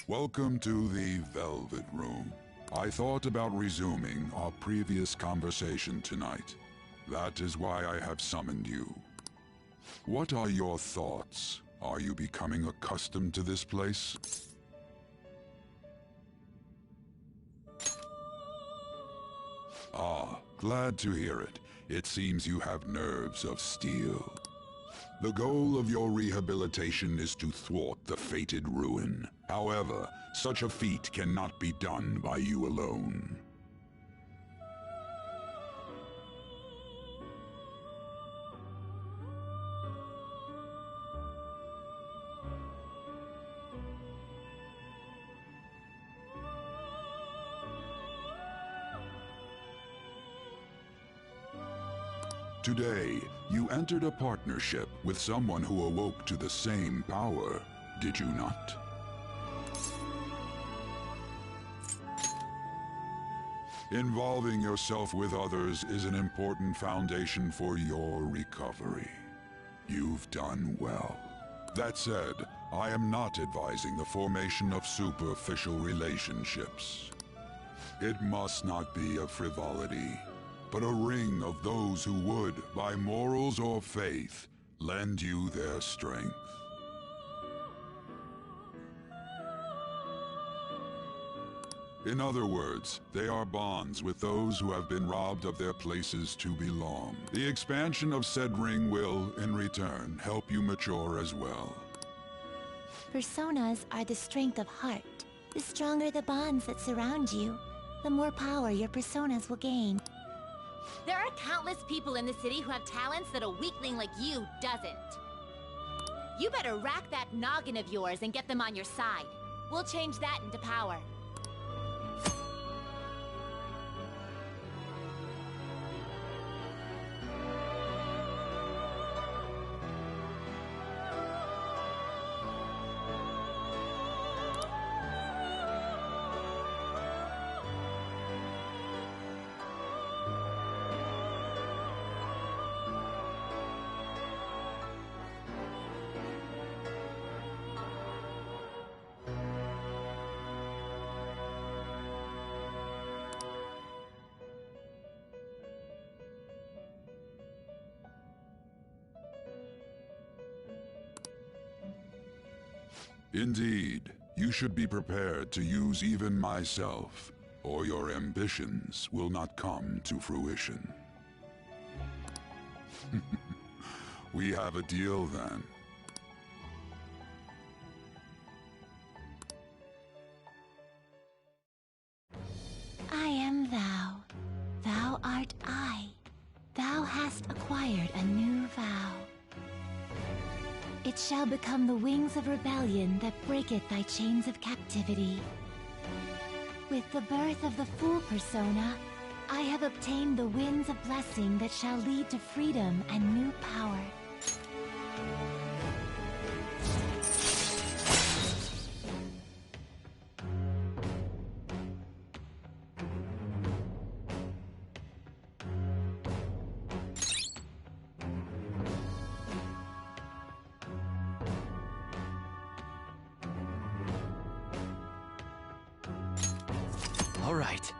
Welcome to the Velvet Room. I thought about resuming our previous conversation tonight. That is why I have summoned you. What are your thoughts? Are you becoming accustomed to this place? Ah, glad to hear it. It seems you have nerves of steel. The goal of your rehabilitation is to thwart the fated ruin. However, such a feat cannot be done by you alone. Today, you entered a partnership with someone who awoke to the same power, did you not? Involving yourself with others is an important foundation for your recovery. You've done well. That said, I am not advising the formation of superficial relationships. It must not be a frivolity, but a ring of those who would, by morals or faith, lend you their strength. In other words, they are bonds with those who have been robbed of their places to belong. The expansion of said ring will, in return, help you mature as well. Personas are the strength of heart. The stronger the bonds that surround you, the more power your personas will gain. There are countless people in the city who have talents that a weakling like you doesn't. You better rack that noggin of yours and get them on your side. We'll change that into power. Indeed, you should be prepared to use even myself, or your ambitions will not come to fruition. We have a deal then. I am thou. Thou art I. Thou hast acquired a new vow. It shall become the wings of rebellion that breaketh thy chains of captivity. With the birth of the Fool persona, I have obtained the winds of blessing that shall lead to freedom and new power. All right.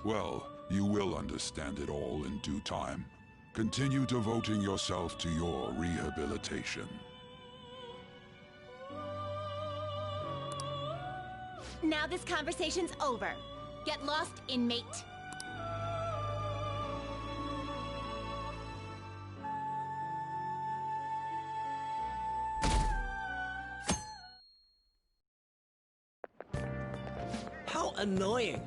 Well, you will understand it all in due time. Continue devoting yourself to your rehabilitation. Now this conversation's over. Get lost, inmate. How annoying!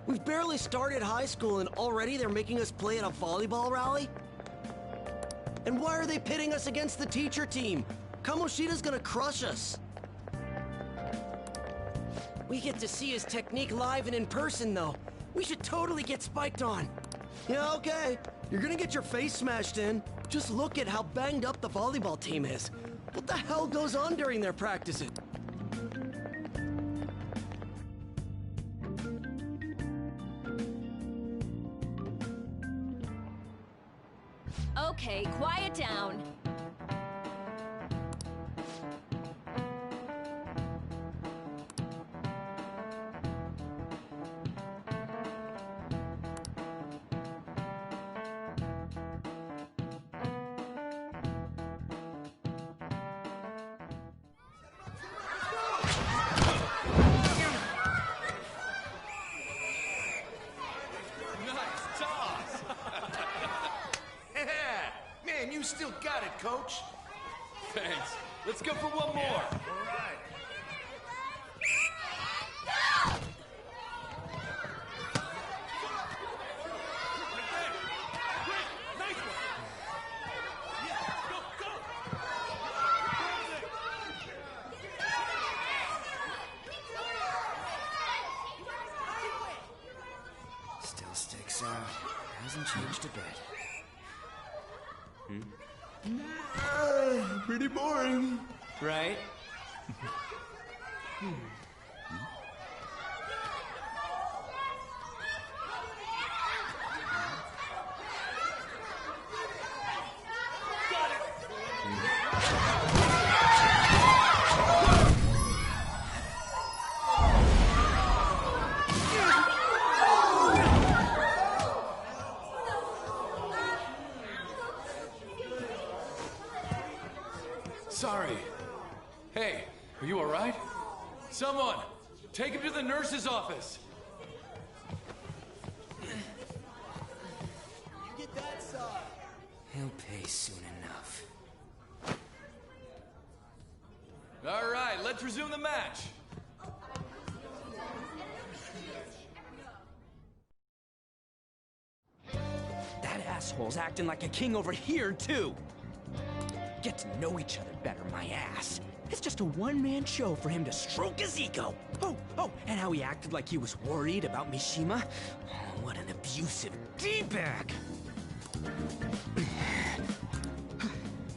We've barely started high school and already they're making us play at a volleyball rally? And why are they pitting us against the teacher team? Kamoshida's gonna crush us. We get to see his technique live and in person, though. We should totally get spiked on. Yeah, okay. You're gonna get your face smashed in. Just look at how banged up the volleyball team is. What the hell goes on during their practices? Okay, quiet down. Man, you still got it, Coach. Thanks. Let's go for one more. All right. Still sticks out. Hasn't changed a bit. Pretty boring. Right? Sorry. Hey, are you all right? Someone, take him to the nurse's office. He'll pay soon enough. All right, let's resume the match. That asshole's acting like a king over here, too. Get to know each other better, my ass. It's just a one-man show for him to stroke his ego. Oh, and how he acted like he was worried about Mishima. Oh, what an abusive D-bag.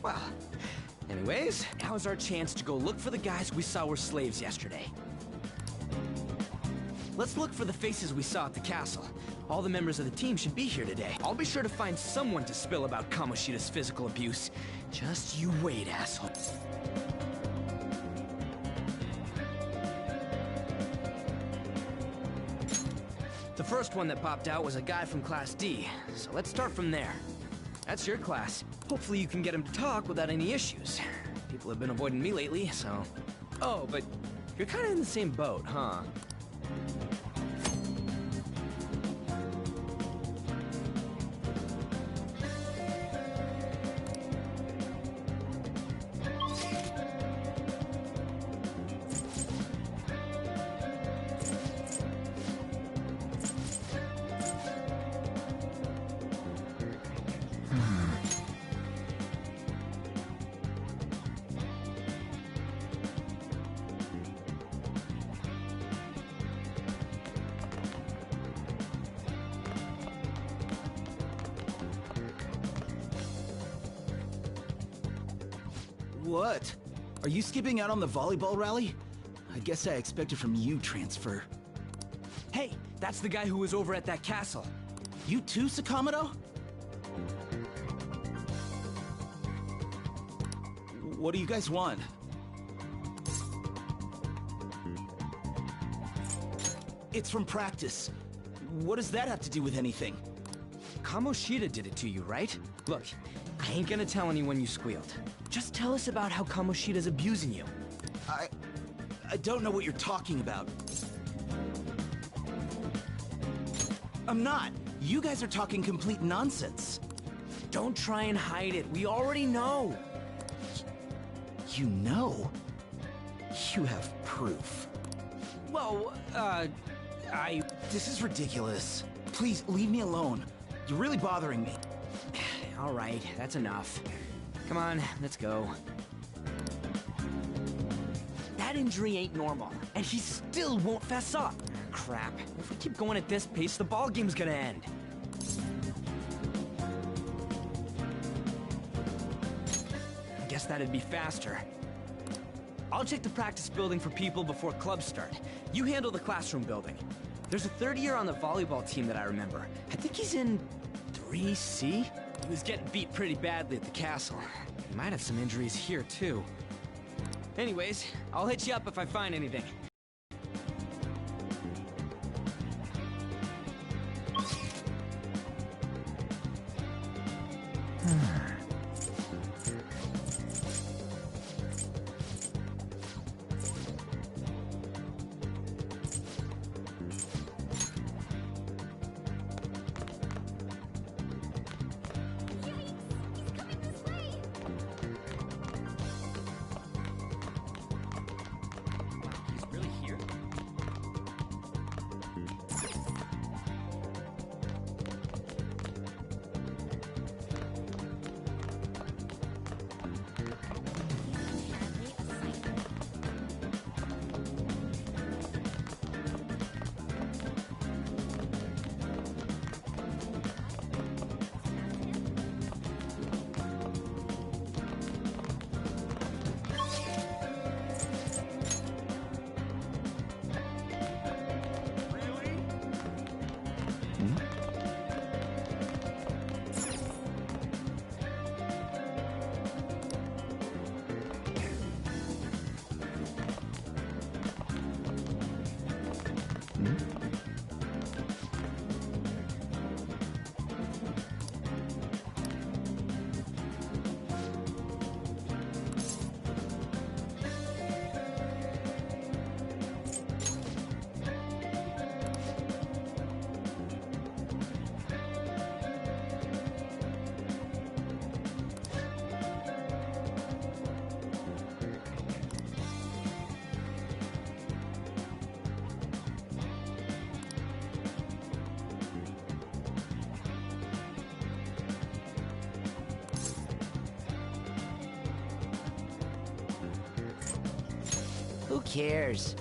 Well, anyways, now's our chance to go look for the guys we saw were slaves yesterday. Let's look for the faces we saw at the castle. All the members of the team should be here today. I'll be sure to find someone to spill about Kamoshida's physical abuse. Just you wait, asshole. The first one that popped out was a guy from Class D, so let's start from there. That's your class. Hopefully you can get him to talk without any issues. People have been avoiding me lately, so... Oh, but you're kind of in the same boat, huh? What? Are you skipping out on the volleyball rally? I guess I expected from you, Transfer. Hey, that's the guy who was over at that castle. You too, Sakamoto? What do you guys want? It's from practice. What does that have to do with anything? Kamoshida did it to you, right? Look, I ain't gonna tell anyone you squealed. Just tell us about how Kamoshida's abusing you. I don't know what you're talking about. I'm not. You guys are talking complete nonsense. Don't try and hide it. We already know. You know? You have proof. Well, This is ridiculous. Please, leave me alone. You're really bothering me. All right, that's enough. Come on, let's go. That injury ain't normal, and he still won't fess up. Crap. If we keep going at this pace, the ball game's gonna end. I guess that'd be faster. I'll check the practice building for people before clubs start. You handle the classroom building. There's a third year on the volleyball team that I remember. I think he's in 3C? He was getting beat pretty badly at the castle. He might have some injuries here, too. Anyways, I'll hit you up if I find anything. Who cares?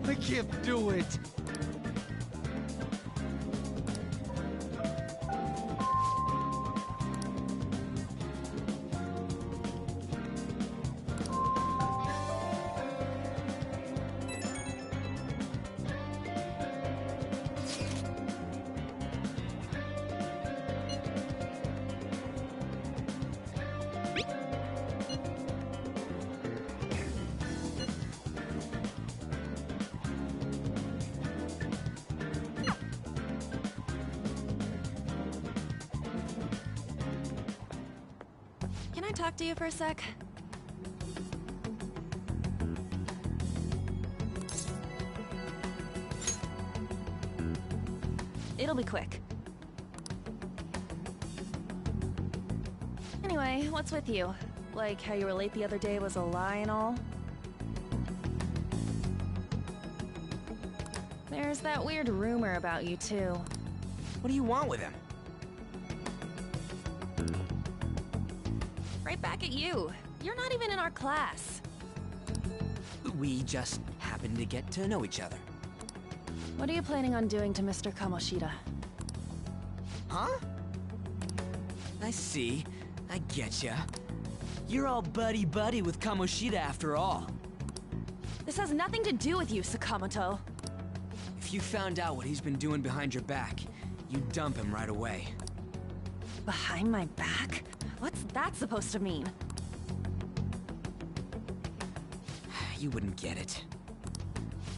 I can't do it. Can I talk to you for a sec? It'll be quick. Anyway, what's with you? Like how you were late the other day was a lie and all? There's that weird rumor about you too. What do you want with him? Right back at you. You're not even in our class. We just happen to get to know each other. What are you planning on doing to Mr. Kamoshida? Huh? I see. I getcha. You're all buddy-buddy with Kamoshida after all. This has nothing to do with you, Sakamoto. If you found out what he's been doing behind your back, you'd dump him right away. Behind my back? What's that supposed to mean? You wouldn't get it.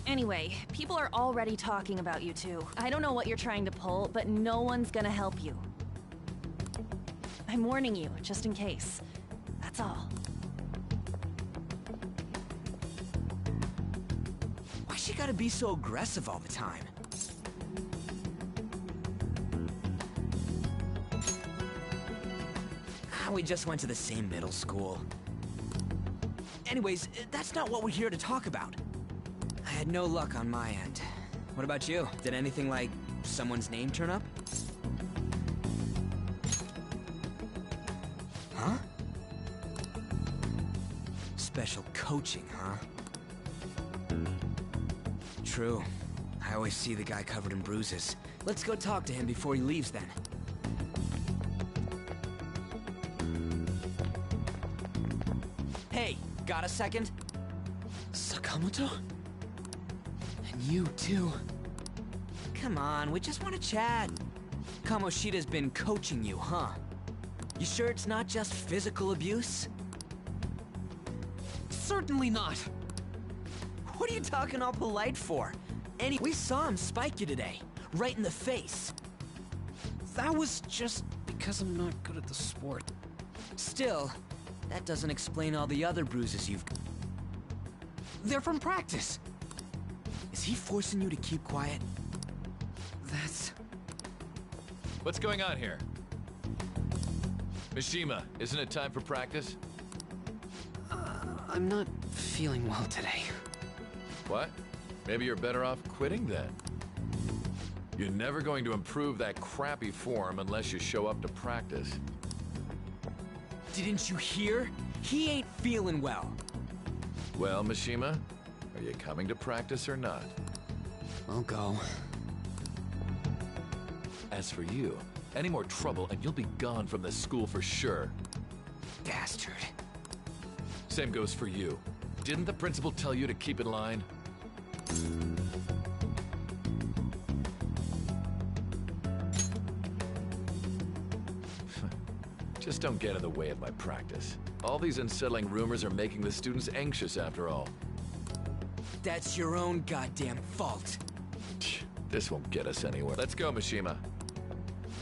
Anyway, people are already talking about you two. I don't know what you're trying to pull, but no one's gonna help you. I'm warning you, just in case. That's all. Why she gotta be so aggressive all the time? We just went to the same middle school. Anyways, that's not what we're here to talk about. I had no luck on my end. What about you? Did anything like someone's name turn up? Huh? Special coaching, huh? True. I always see the guy covered in bruises. Let's go talk to him before he leaves then. Hey, got a second? Sakamoto? And you too. Come on, we just want to chat. Kamoshida's been coaching you, huh? You sure it's not just physical abuse? Certainly not. What are you talking all polite for? We saw him spike you today, right in the face. That was just because I'm not good at the sport. Still, that doesn't explain all the other bruises you've... They're from practice. Is he forcing you to keep quiet? That's... What's going on here? Mishima, isn't it time for practice? I'm not feeling well today. What? Maybe you're better off quitting then. You're never going to improve that crappy form unless you show up to practice. Didn't you hear? He ain't feeling well. Well, Mishima, are you coming to practice or not? I'll go. As for you, any more trouble and you'll be gone from this school for sure. Bastard. Same goes for you. Didn't the principal tell you to keep in line? Just don't get in the way of my practice. All these unsettling rumors are making the students anxious after all. That's your own goddamn fault. This won't get us anywhere. Let's go, Mishima.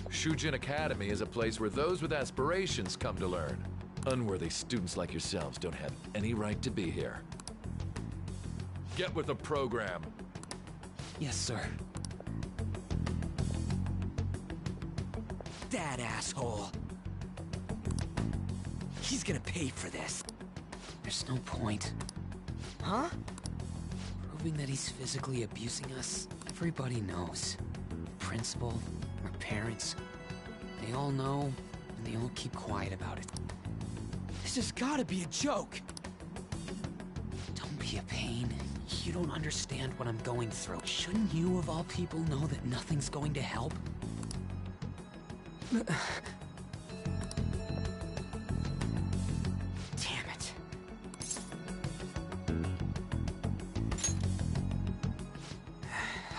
Shujin Academy is a place where those with aspirations come to learn. Unworthy students like yourselves don't have any right to be here. Get with the program. Yes, sir. That asshole. He's gonna pay for this. There's no point. Huh? Proving that he's physically abusing us. Everybody knows. The principal, our parents. They all know, and they all keep quiet about it. This has gotta be a joke. Don't be a pain. You don't understand what I'm going through. Shouldn't you, of all people, know that nothing's going to help? Damn it.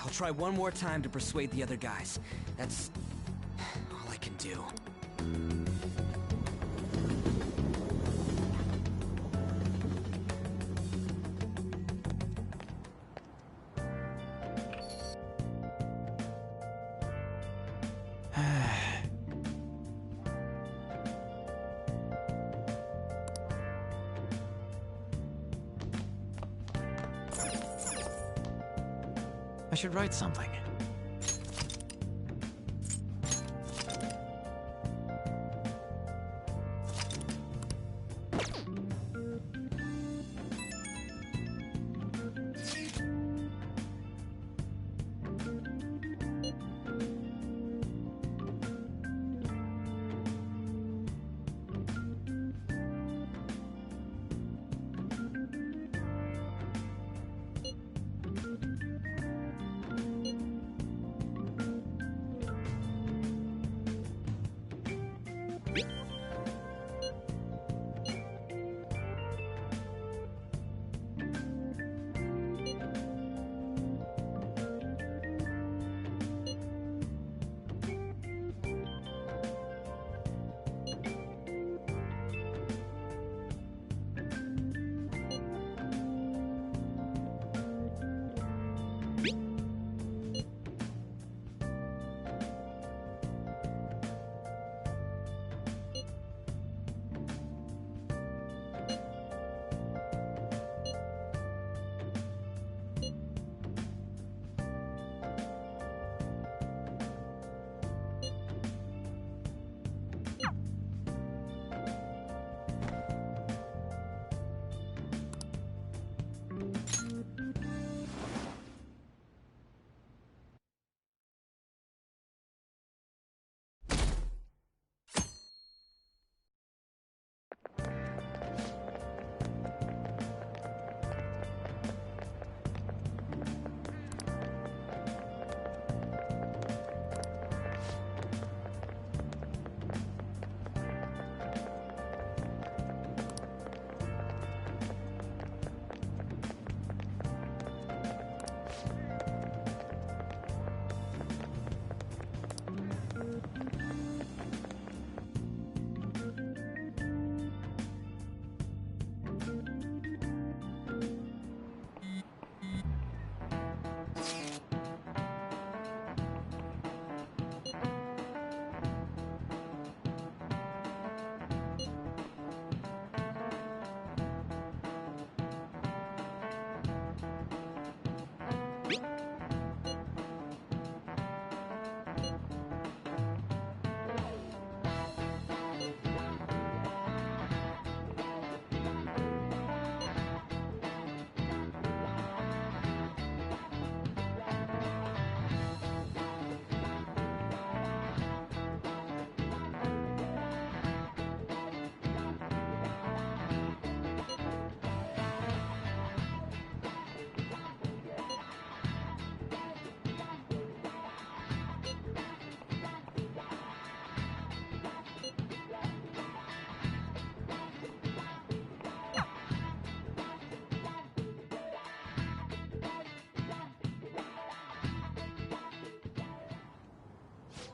I'll try one more time to persuade the other guys. That's all I can do. I should write something.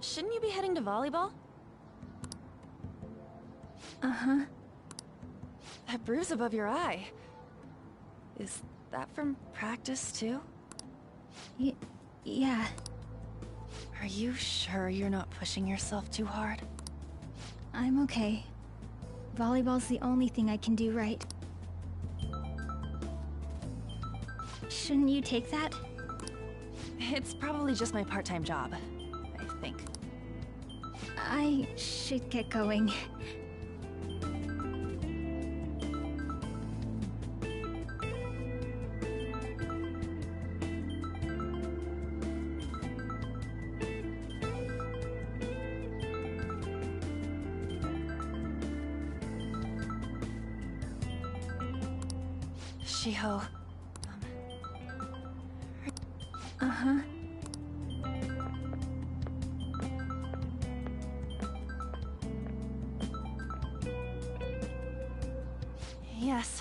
Shouldn't you be heading to volleyball? Uh-huh. That bruise above your eye. Is that from practice, too? Yeah. Are you sure you're not pushing yourself too hard? I'm okay. Volleyball's the only thing I can do right. Shouldn't you take that? It's probably just my part-time job, I think. I should get going. Shiho, Uh-huh. Yes.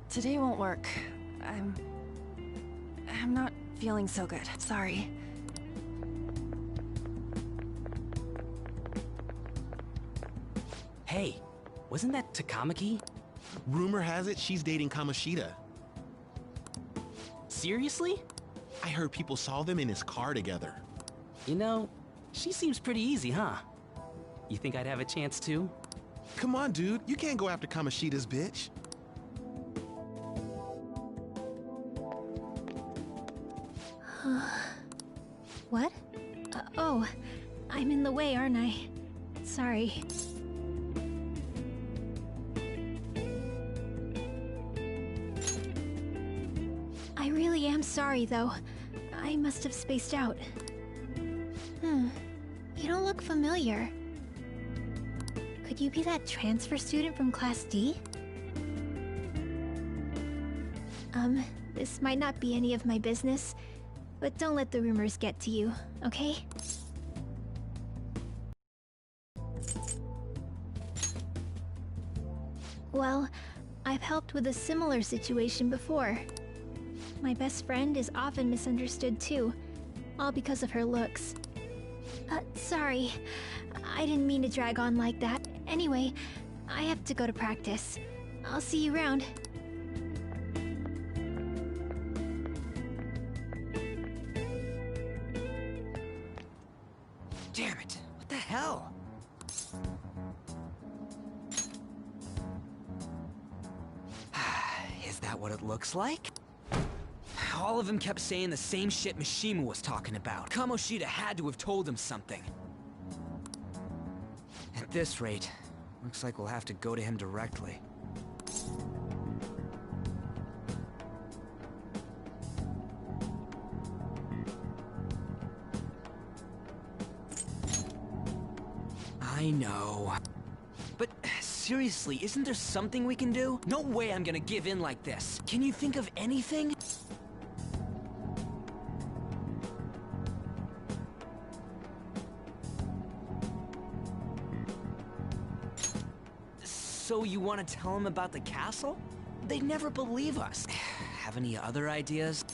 Today won't work. I'm not feeling so good. Sorry. Hey, wasn't that Takamaki? Rumor has it she's dating Kamoshida. Seriously? I heard people saw them in his car together. You know, she seems pretty easy, huh? You think I'd have a chance too? Come on, dude. You can't go after Kamoshida's bitch. What? Oh, I'm in the way, aren't I? Sorry. I really am sorry, though. I must have spaced out. You don't look familiar. Could you be that transfer student from Class D? This might not be any of my business, but don't let the rumors get to you, okay? Well, I've helped with a similar situation before. My best friend is often misunderstood too, all because of her looks. Sorry. I didn't mean to drag on like that. Anyway, I have to go to practice. I'll see you around. Damn it, what the hell? Is that what it looks like? All of them kept saying the same shit Mishima was talking about. Kamoshida had to have told him something. At this rate, looks like we'll have to go to him directly. I know. But seriously, isn't there something we can do? No way I'm gonna give in like this. Can you think of anything? So you want to tell him about the castle? They'd never believe us. Have any other ideas?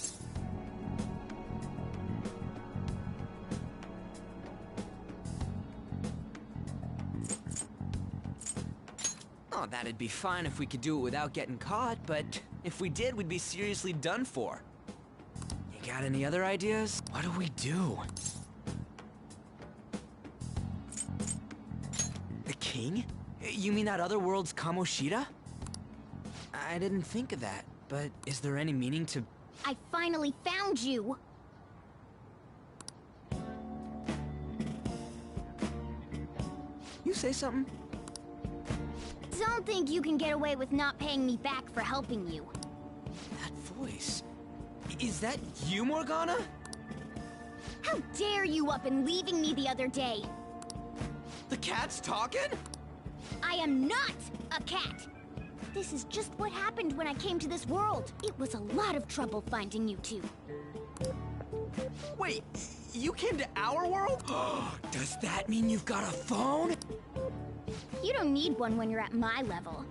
Oh, that'd be fine if we could do it without getting caught, but if we did, we'd be seriously done for. You got any other ideas? What do we do? The king? You mean that other world's Kamoshida? I didn't think of that, but is there any meaning to... I finally found you! You say something? Don't think you can get away with not paying me back for helping you. That voice... Is that you, Morgana? How dare you up and leaving me the other day? The cat's talking? I am not a cat! This is just what happened when I came to this world. It was a lot of trouble finding you two. Wait, you came to our world? Does that mean you've got a phone? You don't need one when you're at my level.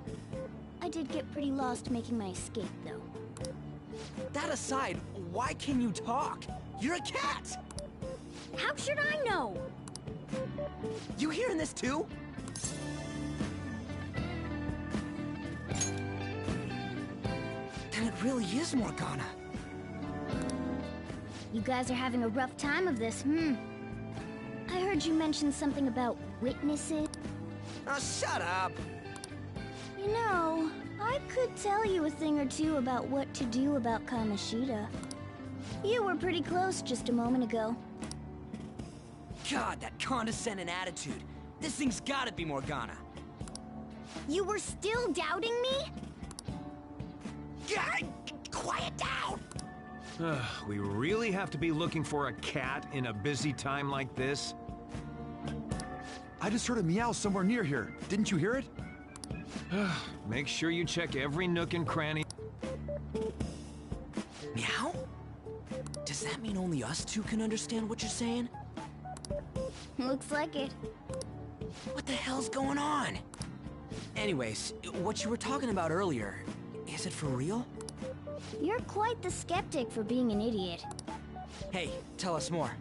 I did get pretty lost making my escape, though. That aside, why can you talk? You're a cat! How should I know? You hearing this too? Then it really is Morgana. You guys are having a rough time of this, I heard you mention something about witnesses. Oh, shut up! You know, I could tell you a thing or two about what to do about Kamoshida. You were pretty close just a moment ago. God, that condescending attitude. This thing's gotta be Morgana. You were still doubting me? God, quiet down! We really have to be looking for a cat in a busy time like this? I just heard a meow somewhere near here. Didn't you hear it? Make sure you check every nook and cranny. that mean only us two can understand what you're saying? Looks like it. What the hell's going on? Anyways, what you were talking about earlier, is it for real? You're quite the skeptic for being an idiot. Hey, tell us more.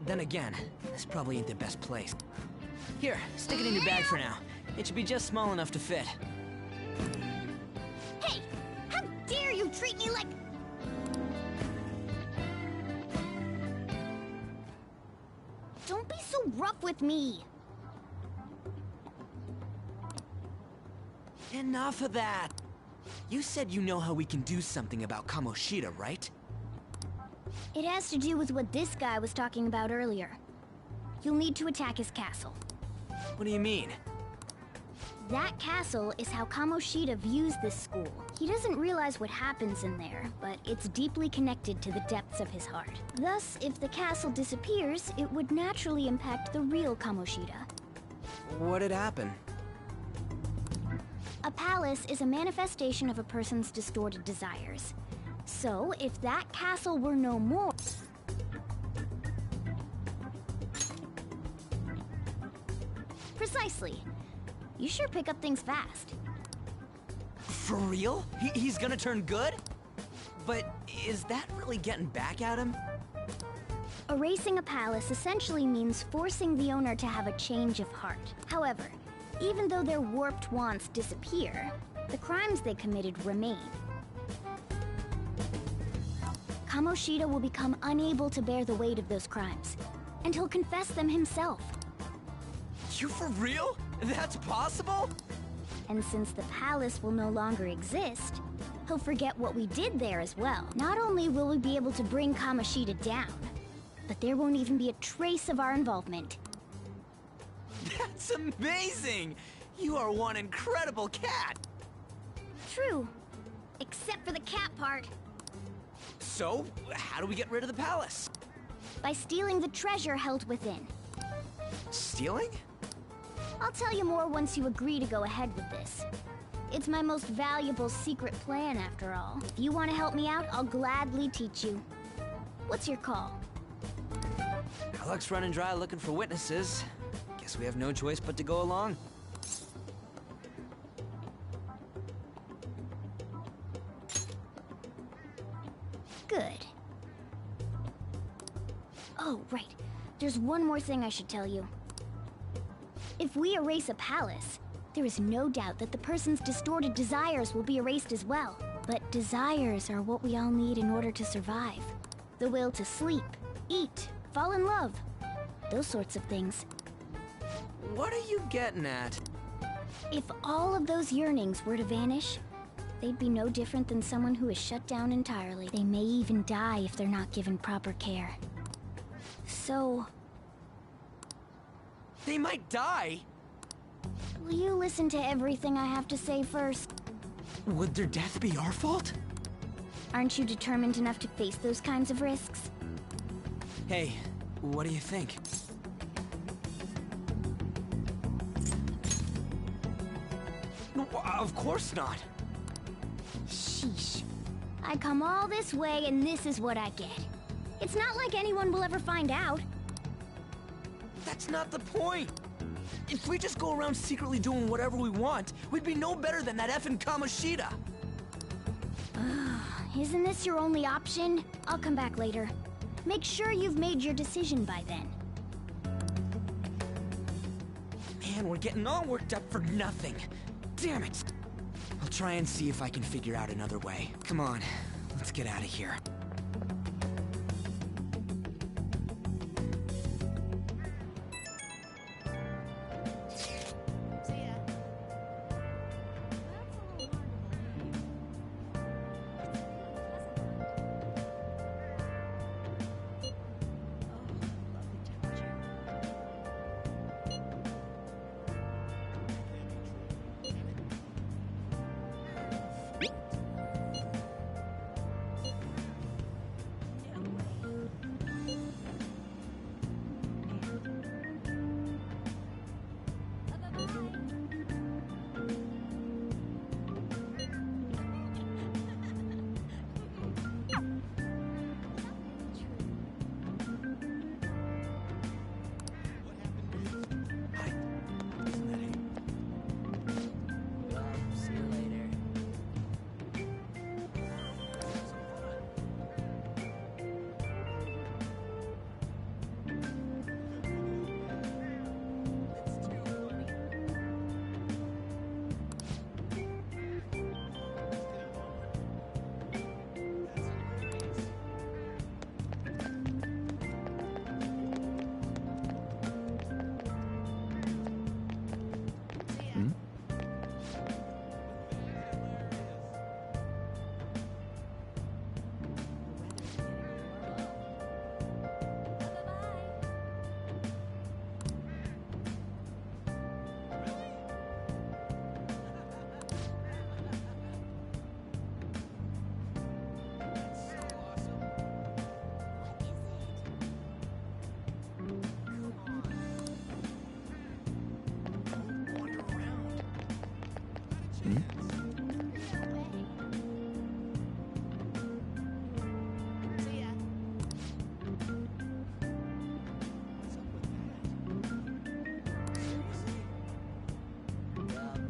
Then again, this probably ain't the best place. Here, stick it in your bag for now. It should be just small enough to fit. Hey! How dare you treat me like... Don't be so rough with me! Enough of that! You said you know how we can do something about Kamoshida, right? It has to do with what this guy was talking about earlier. You'll need to attack his castle. What do you mean? That castle is how Kamoshida views this school. He doesn't realize what happens in there, but it's deeply connected to the depths of his heart. Thus, if the castle disappears, it would naturally impact the real Kamoshida. What'd happen? A palace is a manifestation of a person's distorted desires. So, if that castle were no more... Precisely. You sure pick up things fast. For real? He's gonna turn good? But is that really getting back at him? Erasing a palace essentially means forcing the owner to have a change of heart. However, even though their warped wants disappear, the crimes they committed remain. Kamoshida will become unable to bear the weight of those crimes, and he'll confess them himself. You for real? That's possible? And since the palace will no longer exist, he'll forget what we did there as well. Not only will we be able to bring Kamoshida down, but there won't even be a trace of our involvement. That's amazing! You are one incredible cat! True. Except for the cat part. So, how do we get rid of the palace? By stealing the treasure held within. Stealing? I'll tell you more once you agree to go ahead with this. It's my most valuable secret plan, after all. If you want to help me out, I'll gladly teach you. What's your call? Our luck's running dry looking for witnesses. Guess we have no choice but to go along. Good. Oh, right. There's one more thing I should tell you. If we erase a palace, there is no doubt that the person's distorted desires will be erased as well. But desires are what we all need in order to survive. The will to sleep, eat, fall in love. Those sorts of things. What are you getting at? If all of those yearnings were to vanish, they'd be no different than someone who is shut down entirely. They may even die if they're not given proper care. So... They might die? will you listen to everything I have to say first? Would their death be our fault? Aren't you determined enough to face those kinds of risks? Hey, what do you think? No, of course not. Sheesh. I come all this way and this is what I get. It's not like anyone will ever find out. That's not the point. If we just go around secretly doing whatever we want, we'd be no better than that effing Kamoshida. Isn't this your only option? I'll come back later. Make sure you've made your decision by then. Man, we're getting all worked up for nothing. Damn it. I'll try and see if I can figure out another way. Come on, let's get out of here.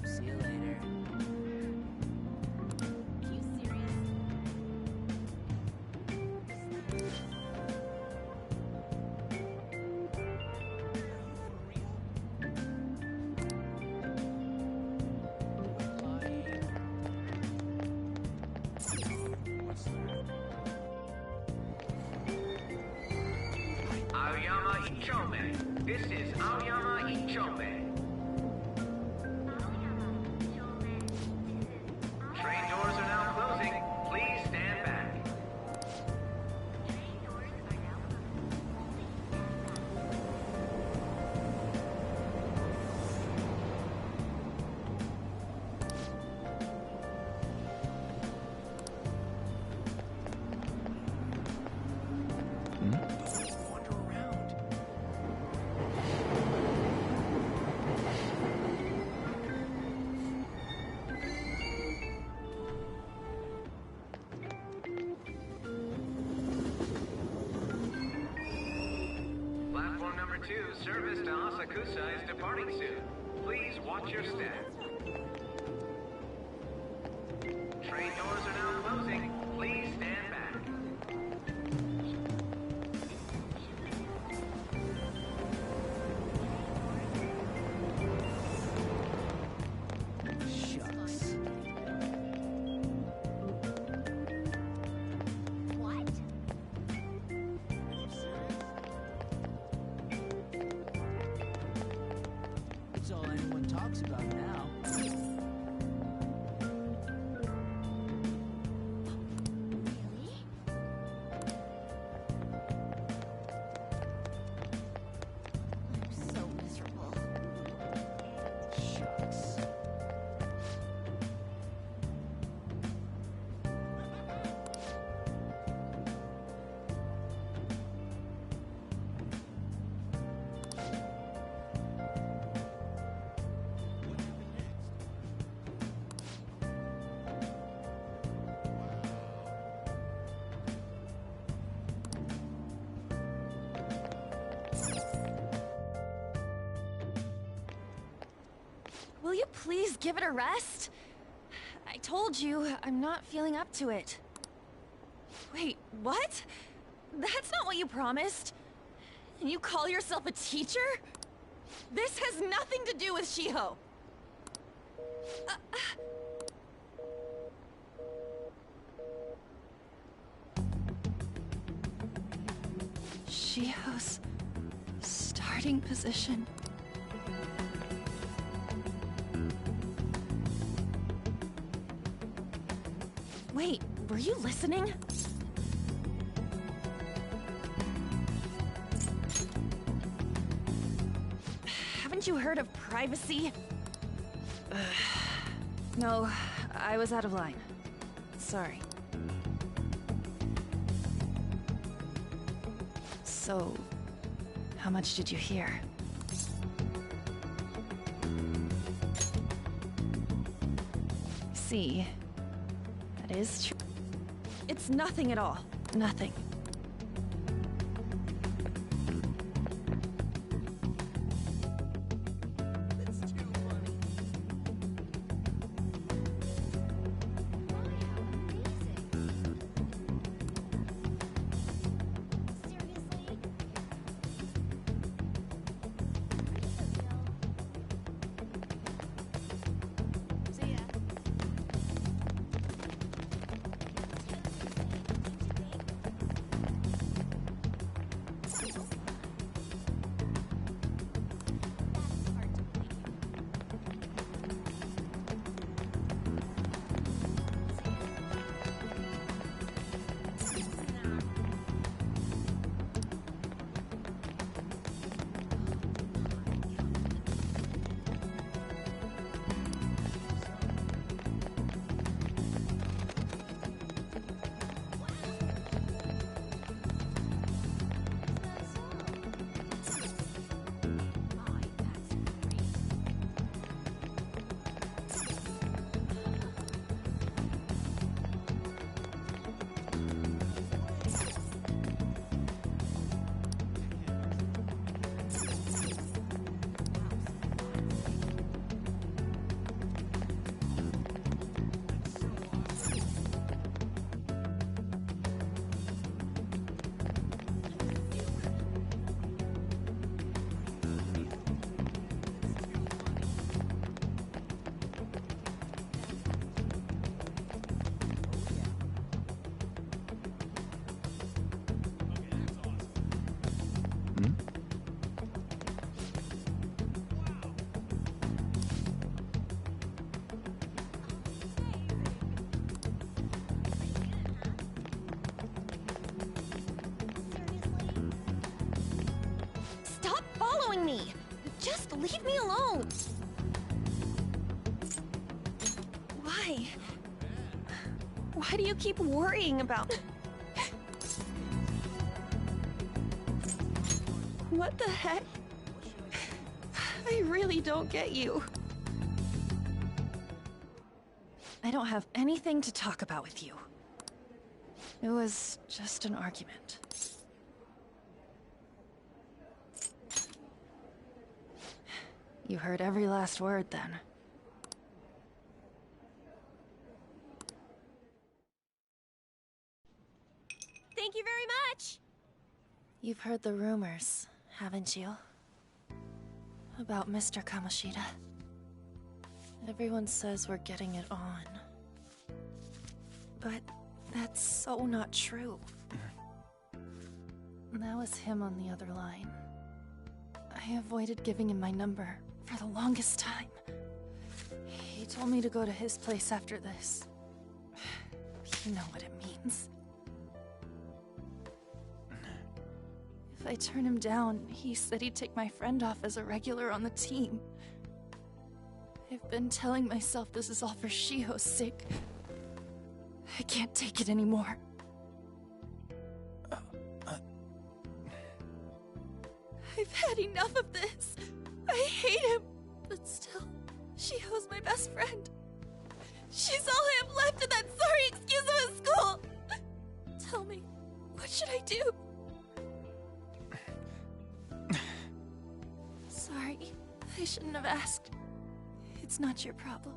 See you later. Aoyama Ichome. This is Aoyama Ichome. Train doors are now closing. Please stand back. Platform number 2, service to Asakusa is departing soon. Please watch your step. Train doors are now closing. Please stand back. Shucks. What? It's all anyone talks about now. Really? I'm so miserable. Shucks. Will you please give it a rest? I told you, I'm not feeling up to it. Wait, what? That's not what you promised. And you call yourself a teacher? This has nothing to do with Shiho. Shiho's starting position. Wait, were you listening? Haven't you heard of privacy? No, I was out of line. Sorry. So, how much did you hear? See, that is true. It's nothing at all. Nothing. leave me alone! Why? Why do you keep worrying about... What the heck? I really don't get you. I don't have anything to talk about with you. It was just an argument. You heard every last word, then. Thank you very much! You've heard the rumors, haven't you? About Mr. Kamoshida. Everyone says we're getting it on. But that's so not true. That was him on the other line. I avoided giving him my number for the longest time. He told me to go to his place after this. You know what it means. If I turn him down, he said he'd take my friend off as a regular on the team. I've been telling myself this is all for Shiho's sake. I can't take it anymore. I've had enough of this. I hate him. But still, Shiho's my best friend. She's all I have left in that sorry excuse of a school. Tell me, what should I do? Sorry, I shouldn't have asked. It's not your problem.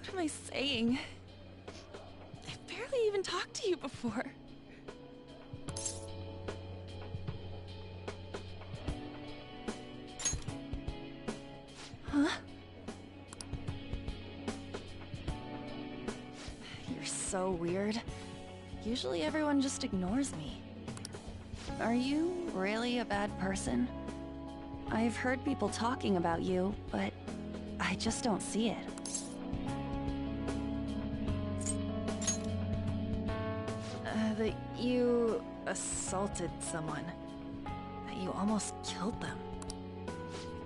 What am I saying? I've barely even talked to you before. Huh? You're so weird. Usually everyone just ignores me. Are you really a bad person? I've heard people talking about you, but I just don't see it. That you assaulted someone. That you almost killed them.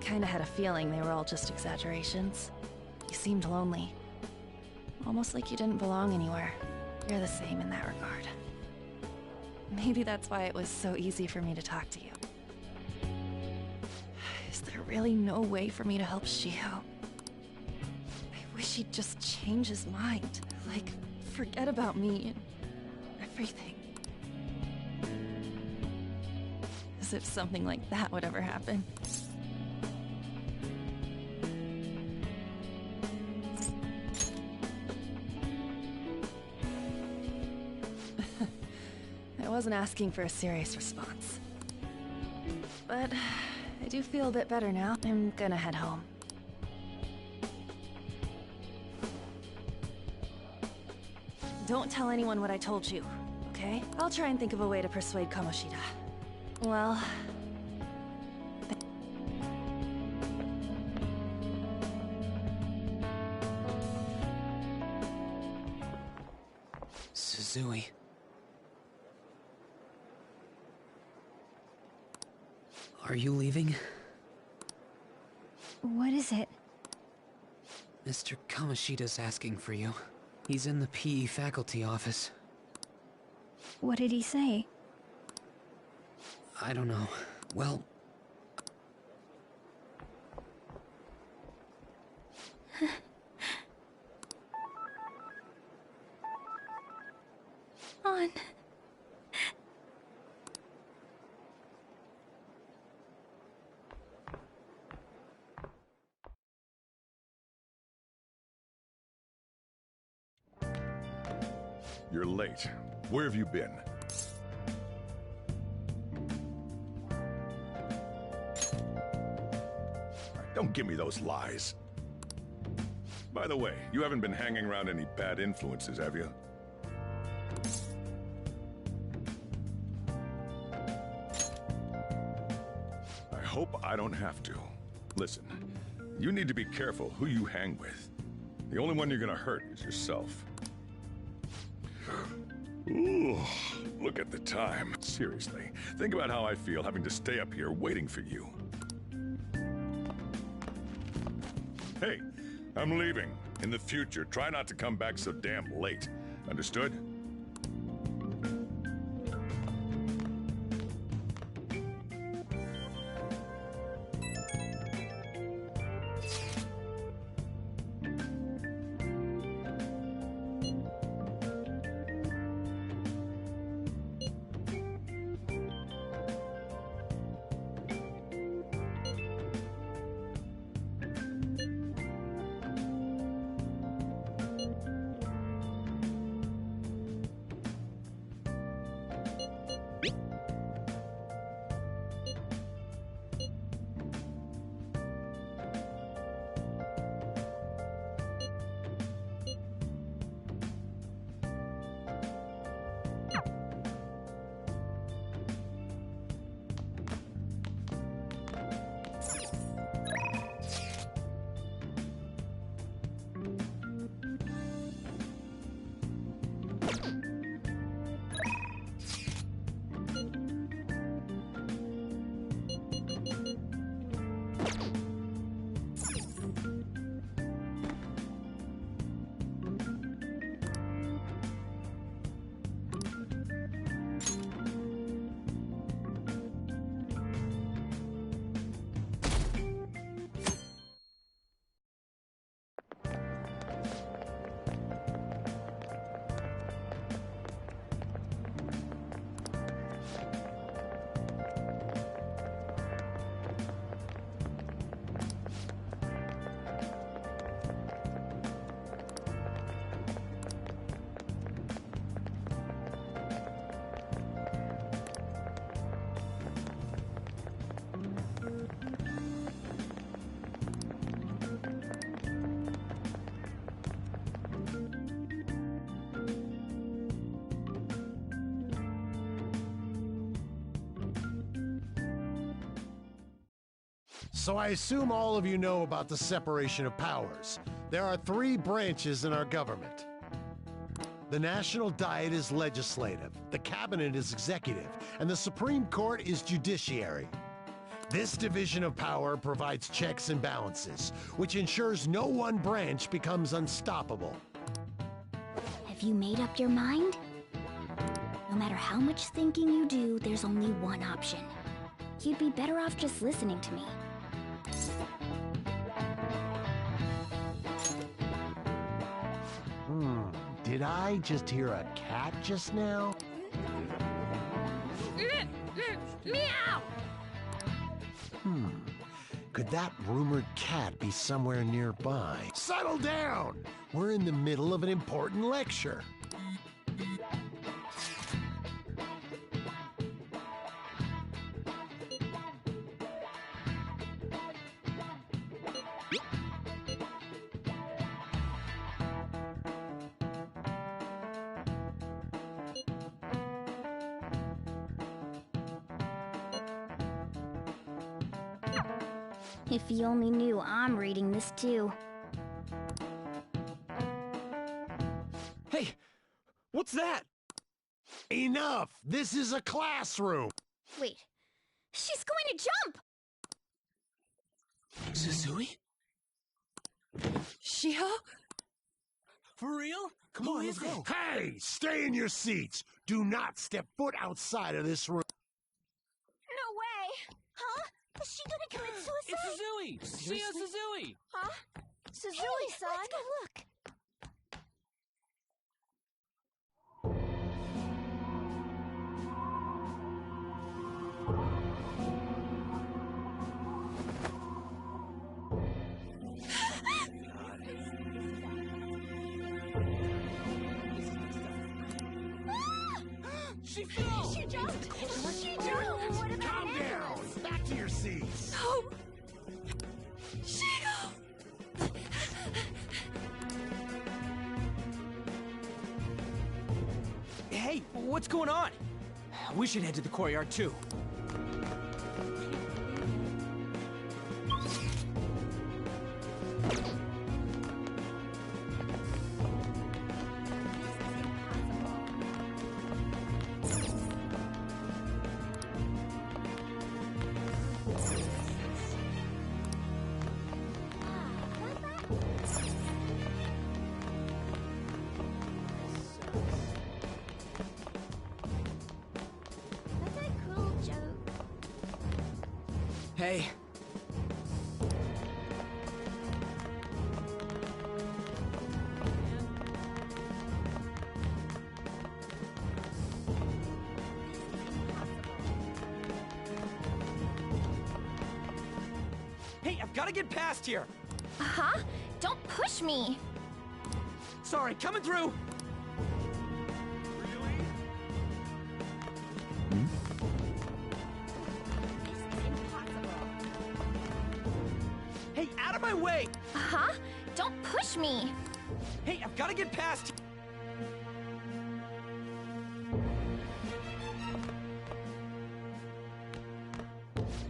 Kinda had a feeling they were all just exaggerations. You seemed lonely. Almost like you didn't belong anywhere. You're the same in that regard. Maybe that's why it was so easy for me to talk to you. Is there really no way for me to help Shiho? I wish he'd just change his mind. Like, forget about me and everything. As if something like that would ever happen. I wasn't asking for a serious response. But I do feel a bit better now. I'm gonna head home. Don't tell anyone what I told you, okay? I'll try and think of a way to persuade Kamoshida. Well... Suzui. Are you leaving? What is it? Mr. Kamoshida's asking for you. He's in the PE faculty office. What did he say? I don't know. Well... On. You're late. Where have you been? Don't give me those lies. By the way, you haven't been hanging around any bad influences, have you? I hope I don't have to. Listen, You need to be careful who you hang with. The only one you're gonna hurt is yourself. Ooh, look at the time. Seriously, think about how I feel having to stay up here waiting for you. Hey, I'm leaving. In the future, try not to come back so damn late. Understood? So I assume all of you know about the separation of powers. There are 3 branches in our government. The National Diet is legislative, the Cabinet is executive, and the Supreme Court is judiciary. This division of power provides checks and balances, which ensures no one branch becomes unstoppable. Have you made up your mind? No matter how much thinking you do, there's only one option. You'd be better off just listening to me. Did I just hear a cat just now? Meow! Could that rumored cat be somewhere nearby? Settle down! We're in the middle of an important lecture. If you only knew I'm reading this too. Hey, what's that? Enough! This is a classroom! Wait, she's going to jump! Suzui? Shiho? For real? Come on, let's go. Hey! Stay in your seats! Do not step foot outside of this room! No way! Huh? Is she gonna commit suicide? It's Suzui! Shio Suzui! Huh? Suzui-san? Let's go look. She fell! She jumped! She jumped! What about Calm down! Back to your seats! Oh! Shio! Hey, what's going on? We should head to the courtyard too. gotta get past here. Huh? Don't push me. Sorry, coming through. Hey, out of my way! Huh? Don't push me. Hey, I've gotta get past.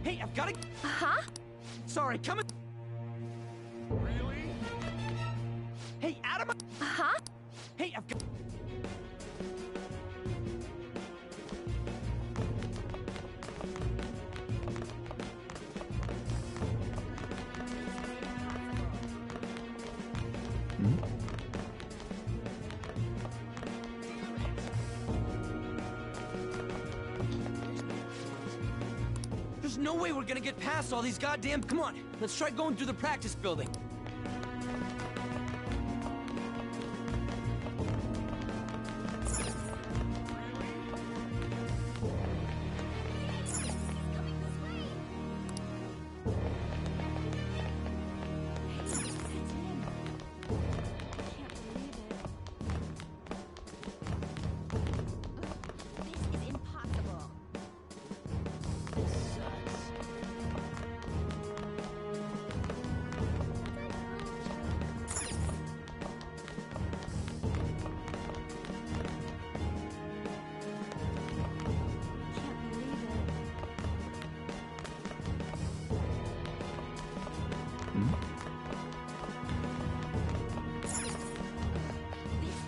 Hey, I've gotta. Huh? Sorry, coming. Really? Hey, out of my. Huh? Hey, I've got. There's no way we're gonna get past all these goddamn. Come on, let's try going through the practice building.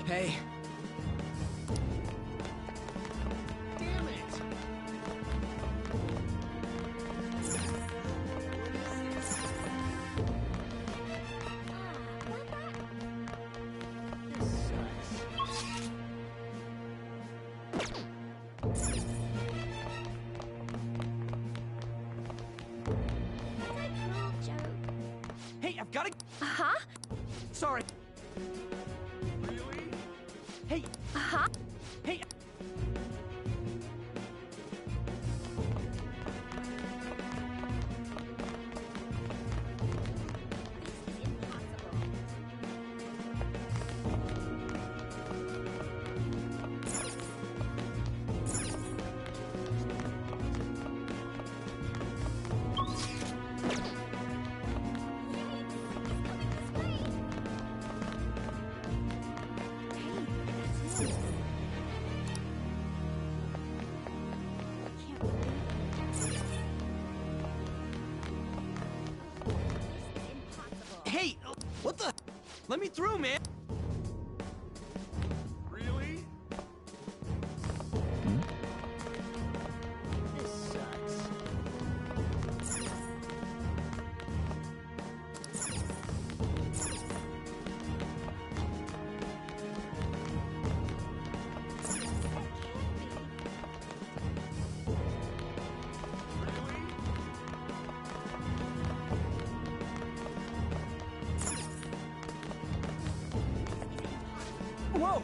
Hey. Damn it! Hey, I've gotta. Huh? Sorry. Hey. Huh? Hey. Hey, what the? Let me through, man. Really? This sucks. Whoa!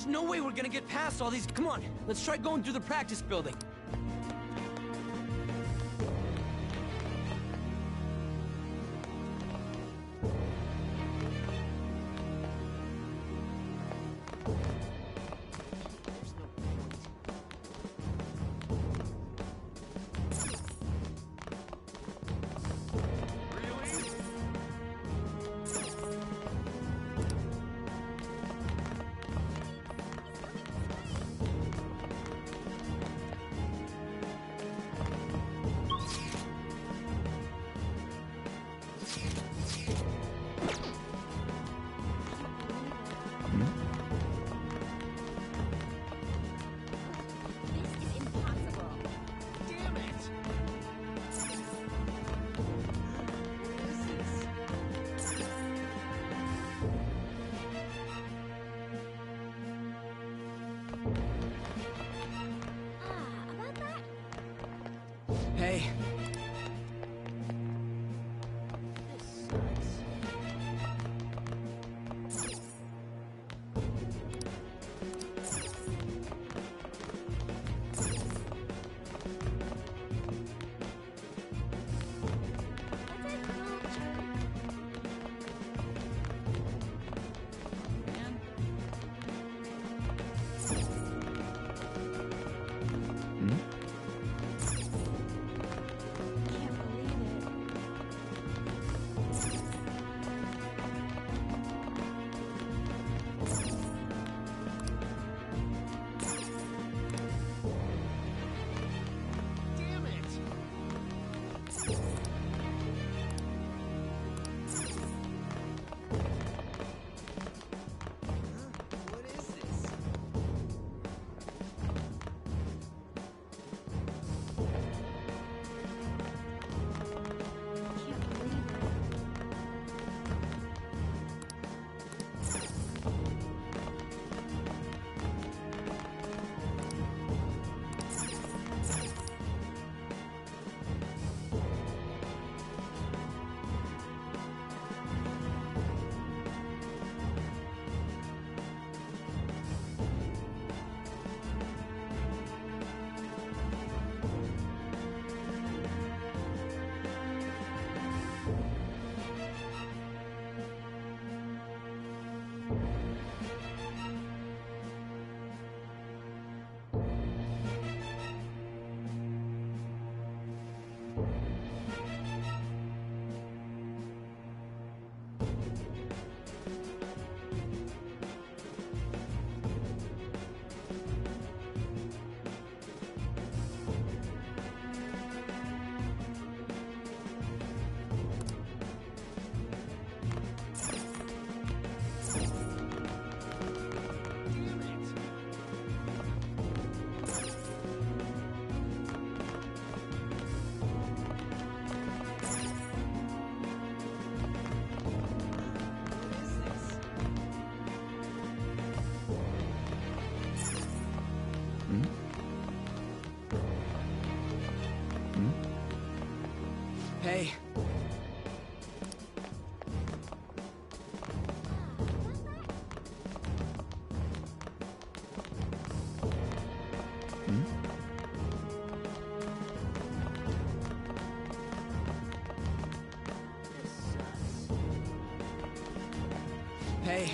no way we're gonna get past all these. Come on, let's try going through the practice building. Hey. Hey. Hey.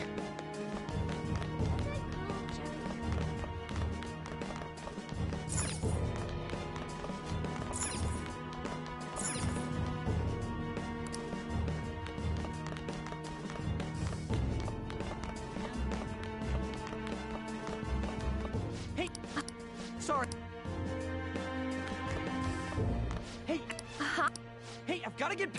Hey. Sorry. Hey. Hey, I've got to get.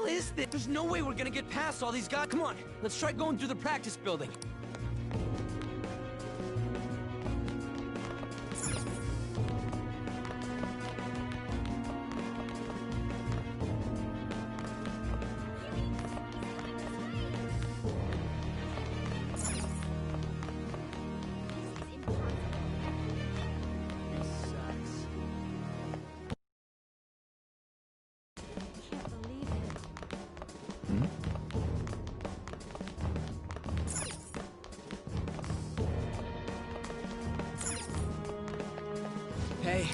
hell is this? There's no way we're gonna get past all these guys. Come on, let's try going through the practice building. Hey,